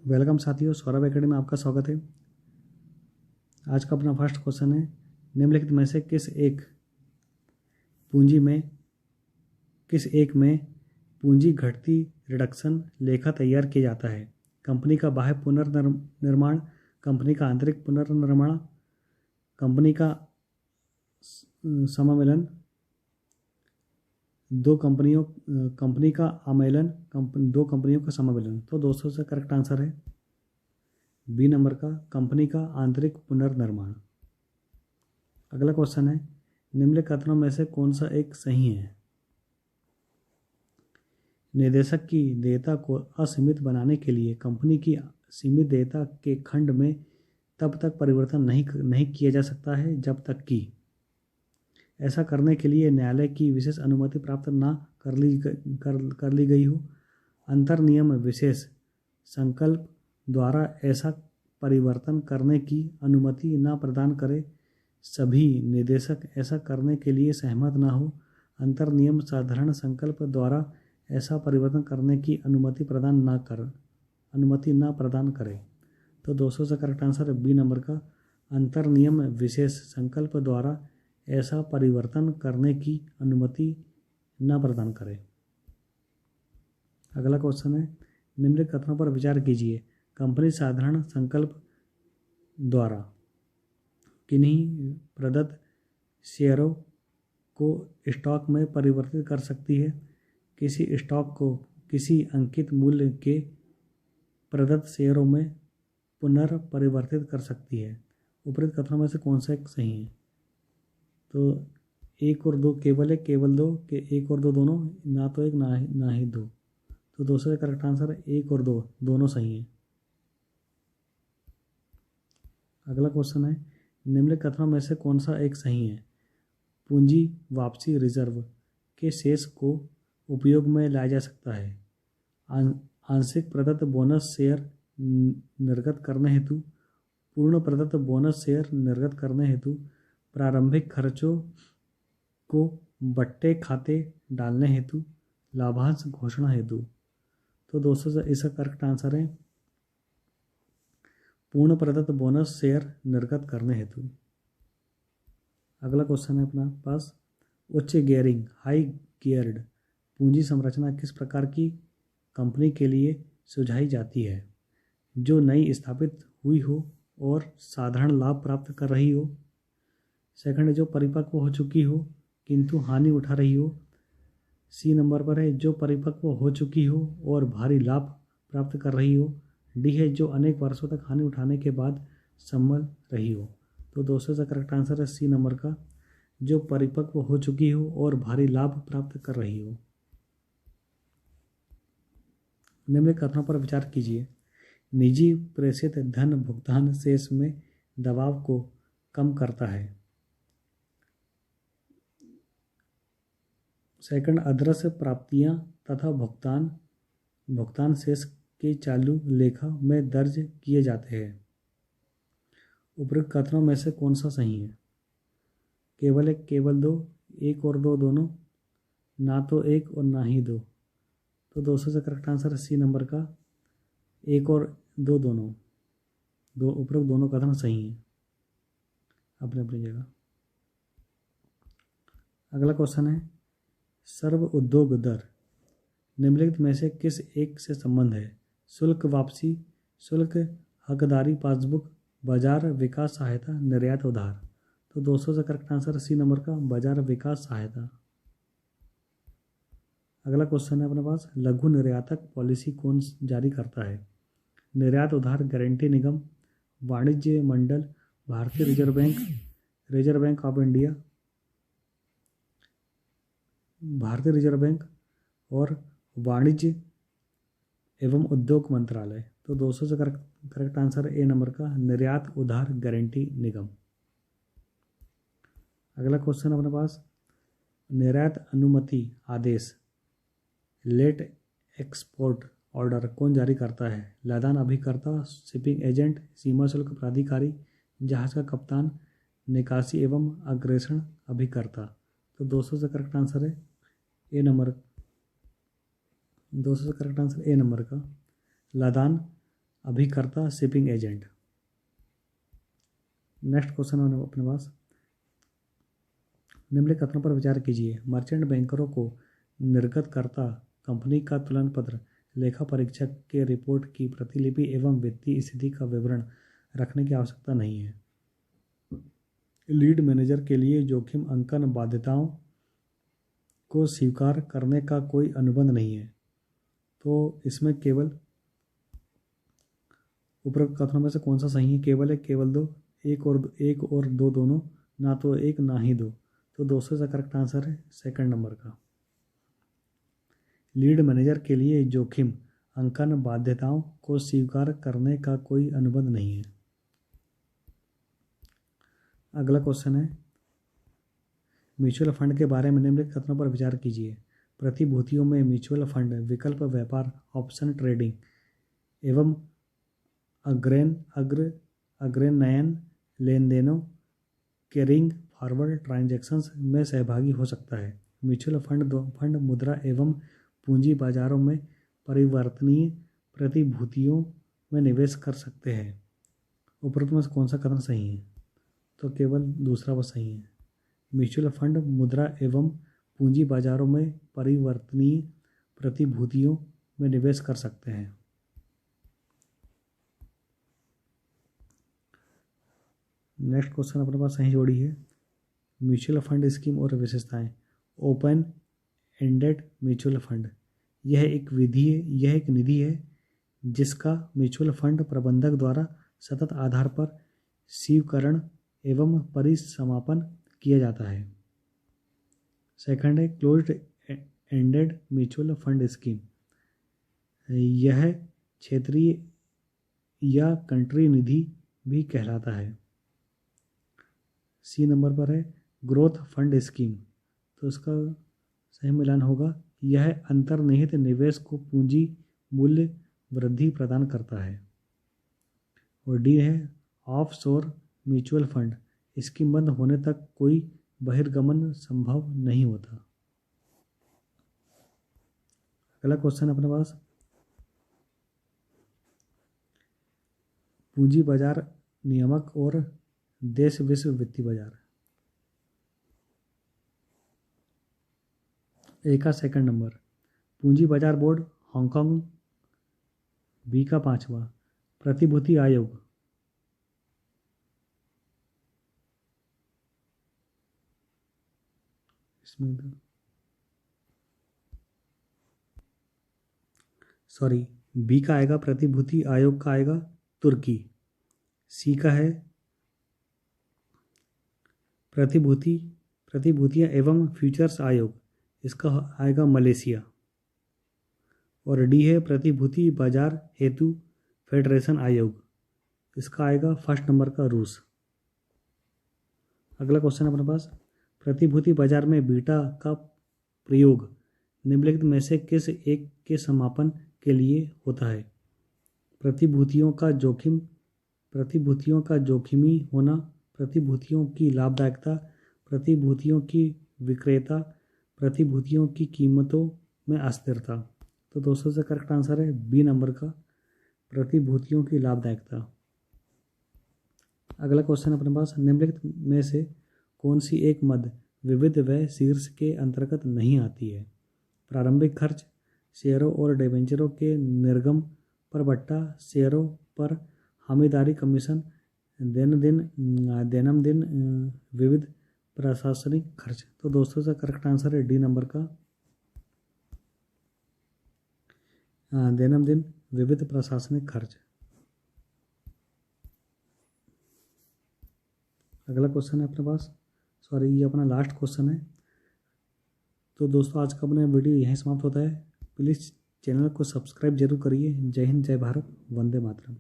Welcome साथियों, Saurabh academy में आपका स्वागत है। आज का अपना फर्स्ट क्वेश्चन है, निम्नलिखित में से किस एक में पूंजी घटती रिडक्शन लेखा तैयार किया जाता है? कंपनी का बाह्य पुनर्निर्माण, कंपनी का आंतरिक पुनर्निर्माण, कंपनी का समामेलन, कंपनी का आमेलन, दो कंपनियों का समामेलन। तो दोस्तों से करेक्ट आंसर है बी नंबर का, कंपनी का आंतरिक पुनर्निर्माण। अगला क्वेश्चन है, निम्नलिखित कथनों में से कौन सा एक सही है? निदेशक की देयता को असीमित बनाने के लिए कंपनी की सीमित देयता के खंड में तब तक परिवर्तन नहीं किया जा सकता है जब तक कि ऐसा करने के लिए न्यायालय की विशेष अनुमति प्राप्त न कर ली गई हो। अंतर्नियम विशेष संकल्प द्वारा ऐसा परिवर्तन करने की अनुमति न प्रदान करे। सभी निदेशक ऐसा करने के लिए सहमत न हो। अंतर्नियम साधारण संकल्प द्वारा ऐसा परिवर्तन करने की अनुमति न प्रदान करे। तो दोस्तों से करेक्ट आंसर है बी नंबर का, अंतर्नियम विशेष संकल्प द्वारा ऐसा परिवर्तन करने की अनुमति न प्रदान करे। अगला क्वेश्चन है, निम्नलिखित कथनों पर विचार कीजिए। कंपनी साधारण संकल्प द्वारा किन्हीं प्रदत्त शेयरों को स्टॉक में परिवर्तित कर सकती है। किसी स्टॉक को किसी अंकित मूल्य के प्रदत्त शेयरों में पुनर्परिवर्तित कर सकती है। उपरोक्त कथनों में से कौन सा एक सही है? तो एक और दो केवल है, केवल दो के एक और दो दोनों, ना तो एक ना ही दो। तो दूसरे का करेक्ट आंसर है एक और दो दोनों सही हैं। अगला क्वेश्चन है, निम्नलिखित कथनों में से कौन सा एक सही है? पूंजी वापसी रिजर्व के शेष को उपयोग में लाया जा सकता है। आंशिक प्रदत्त बोनस शेयर निर्गत करने हेतु, पूर्ण प्रदत्त बोनस शेयर निर्गत करने हेतु, प्रारंभिक खर्चों को बट्टे खाते डालने हेतु, लाभांश घोषणा हेतु। तो दोस्तों से इसका करेक्ट आंसर है पूर्ण प्रदत्त बोनस शेयर निर्गत करने हेतु। अगला क्वेश्चन है अपना पास, उच्च गियरिंग हाई गियर्ड पूंजी संरचना किस प्रकार की कंपनी के लिए सुझाई जाती है? जो नई स्थापित हुई हो और साधारण लाभ प्राप्त कर रही हो। सेकंड है, जो परिपक्व हो चुकी हो किंतु हानि उठा रही हो। सी नंबर पर है, जो परिपक्व हो चुकी हो और भारी लाभ प्राप्त कर रही हो। डी है, जो अनेक वर्षों तक हानि उठाने के बाद संभल रही हो। तो दोस्तों से करेक्ट आंसर है सी नंबर का, जो परिपक्व हो चुकी हो और भारी लाभ प्राप्त कर रही हो। निम्नलिखित कथनों पर विचार कीजिए। निजी प्रेषित धन भुगतान शेष में दबाव को कम करता है। सेकंड, अदृश्य प्राप्तियां तथा भुगतान शेष के चालू लेखा में दर्ज किए जाते हैं। उपरोक्त कथनों में से कौन सा सही है? केवल एक, केवल दो, एक और दो दोनों, ना तो एक और ना ही दो। तो दोस्तों से करेक्ट आंसर है सी नंबर का, एक और दो दोनों, दो उपरोक्त दोनों कथन सही हैं अपनी अपनी जगह। अगला क्वेश्चन है, सर्व उद्योग दर निम्नलिखित में से किस एक से संबंध है? शुल्क वापसी, शुल्क हकदारी पासबुक, बाजार विकास सहायता, निर्यात उधार। तो दोस्तों से करेक्ट आंसर सी नंबर का, बाजार विकास सहायता। अगला क्वेश्चन है अपने पास, लघु निर्यातक पॉलिसी कौन जारी करता है? निर्यात उधार गारंटी निगम, वाणिज्य मंडल, भारतीय रिजर्व बैंक ऑफ इंडिया, भारतीय रिजर्व बैंक और वाणिज्य एवं उद्योग मंत्रालय। तो दोस्तों से करेक्ट आंसर ए नंबर का, निर्यात उधार गारंटी निगम। अगला क्वेश्चन अपने पास, निर्यात अनुमति आदेश लेट एक्सपोर्ट ऑर्डर कौन जारी करता है? लदान अभिकर्ता, शिपिंग एजेंट, सीमा शुल्क प्राधिकारी, जहाज का कप्तान, निकासी एवं अग्रेषण अभिकर्ता। तो दोस्तों से करेक्ट आंसर है ए नंबर, दोस्तों से करेक्ट आंसर ए नंबर का, लदान अभिकर्ता शिपिंग एजेंट। नेक्स्ट क्वेश्चन है अपने पास, निम्नलिखित कथनों पर विचार कीजिए। मर्चेंट बैंकरों को निर्गतकर्ता कंपनी का तुलन पत्र, लेखा परीक्षक के रिपोर्ट की प्रतिलिपि एवं वित्तीय स्थिति का विवरण रखने की आवश्यकता नहीं है। लीड मैनेजर के लिए जोखिम अंकन बाध्यताओं को स्वीकार करने का कोई अनुबंध नहीं है। तो इसमें केवल उपरोक्त कथनों में से कौन सा सही है? केवल है, केवल दो, एक और दो दोनों, ना तो एक ना ही दो। तो दोस्तों इसका करेक्ट आंसर है सेकंड नंबर का। लीड मैनेजर के लिए जोखिम अंकन बाध्यताओं को स्वीकार करने का कोई अनुबंध नहीं है। अगला क्वेश्चन है, म्यूचुअल फंड के बारे में निम्नलिखित कथनों पर विचार कीजिए। प्रतिभूतियों में म्यूचुअल फंड विकल्प व्यापार, ऑप्शन ट्रेडिंग एवं अग्रनयन लेन देनों, कैरिंग फॉरवर्ड ट्रांजैक्शंस में सहभागी हो सकता है। म्यूचुअल फंड मुद्रा एवं पूंजी बाजारों में परिवर्तनीय प्रतिभूतियों में निवेश कर सकते हैं। उपरोक्त में से कौन सा कथन सही है? तो केवल दूसरा वो सही है। म्यूचुअल फंड मुद्रा एवं पूंजी बाजारों में परिवर्तनीय प्रतिभूतियों में निवेश कर सकते हैं। नेक्स्ट क्वेश्चन अपने पास सही जोड़ी है। म्यूचुअल फंड स्कीम और विशेषताएं। ओपन एंडेड म्यूचुअल फंड, यह एक निधि है जिसका म्यूचुअल फंड प्रबंधक द्वारा सतत आधार पर स्वीकरण एवं परिसमापन किया जाता है। सेकंड है closed ended mutual fund scheme, यह क्षेत्रीय या कंट्री निधि भी कहलाता है। सी नंबर पर है ग्रोथ फंड स्कीम, तो इसका सही मिलान होगा, यह अंतर्निहित निवेश को पूंजी मूल्य वृद्धि प्रदान करता है। और डी है ऑफशोर म्यूचुअल फंड, स्कीम बंद होने तक कोई बहिर्गमन संभव नहीं होता। अगला क्वेश्चन अपने पास, पूंजी बाजार नियामक और देश विश्व वित्तीय बाजार। ए का सेकंड नंबर, पूंजी बाजार बोर्ड हांगकांग। बी का पांचवा, प्रतिभूति आयोग। इसमें बी का आएगा प्रतिभूति आयोग का आएगा तुर्की। सी का है प्रतिभूतियां एवं फ्यूचर्स आयोग, इसका आएगा मलेशिया। और डी है प्रतिभूति बाजार हेतु फेडरेशन आयोग, इसका आएगा फर्स्ट नंबर का रूस। अगला क्वेश्चन अपने पास, प्रतिभूति बाजार में बीटा का प्रयोग निम्नलिखित में से किस एक के समापन के लिए होता है? प्रतिभूतियों का जोखिमी होना, प्रतिभूतियों की लाभदायकता, प्रतिभूतियों की विक्रेता, प्रतिभूतियों की कीमतों में अस्थिरता। तो दोस्तों से करेक्ट आंसर है बी नंबर का, प्रतिभूतियों की लाभदायकता। अगला क्वेश्चन अपने पास, निम्नलिखित में से कौन सी एक मद विविध व्यय शीर्ष के अंतर्गत नहीं आती है? प्रारंभिक खर्च, शेयरों और डिबेंचरों के निर्गम पर बट्टा, शेयरों पर हामीदारी कमीशन, दैनंदिन विविध प्रशासनिक खर्च। तो दोस्तों से करेक्ट आंसर है डी नंबर का, दैनंदिन विविध प्रशासनिक खर्च। अगला क्वेश्चन है अपने पास, ये अपना लास्ट क्वेश्चन है। तो दोस्तों आज का अपना वीडियो यहीं समाप्त होता है। प्लीज़ चैनल को सब्सक्राइब जरूर करिए। जय हिंद, जय भारत, वंदे मातरम।